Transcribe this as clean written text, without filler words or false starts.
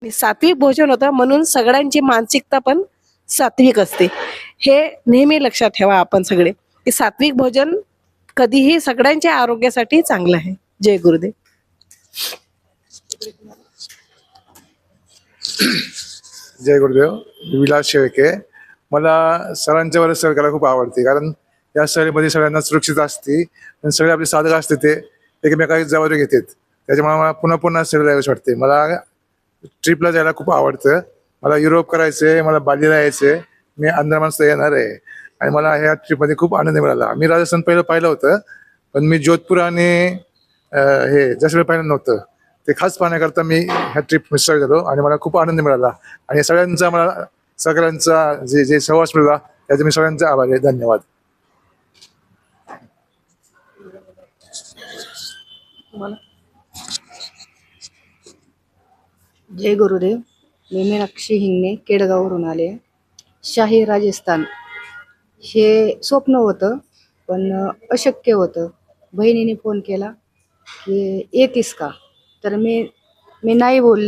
आणि सात्विक भोजन होतं म्हणून सगळ्यांची मानसिकता पण सात्विक असते. हे नेहमी लक्षात ठेवा आपण सगळे, की सात्विक भोजन कधीही सगळ्यांच्या आरोग्यासाठी चांगलं आहे. जय गुरुदेव. जय गुरुदेव. विलास शेळके. मला सरांच्या वर सहल करायला खूप आवडते, कारण या सहलीमध्ये सगळ्यांना सुरक्षित असते आणि सगळे आपले साधक असते ते एकमेकाची जबाबदारी घेतात. त्याच्यामुळे मला पुन्हा पुन्हा सहलीला यावंसं वाटते. मला ट्रिपला जायला खूप आवडतं. मला युरोप करायचंय, मला बालीला यायचंय, मी अंदमानला येणार आहे आणि मला ह्या ट्रिपमध्ये खूप आनंद मिळाला. मी राजस्थान पहिलं पाहिलं होतं, पण मी जोधपूर आणि हे जसं पाहिलं नव्हतं. ते खास पाहण्याकरता मी ह्या ट्रिप मिसळ झालो आणि मला खूप आनंद मिळाला आणि सगळ्यांचा मला सगळ्यांचा जे जे सहवास मिळाला त्याचे मी सगळ्यांचे आभारी आहे. धन्यवाद. जय गुरुदेव. मी मीनाक्षी हिंगणे केडगाववरून आले. शाही राजस्थान हे स्वप्न होतं, पण अशक्य होतं. बहिणीने फोन केला की येतीस का, तर मी नाही बोलले.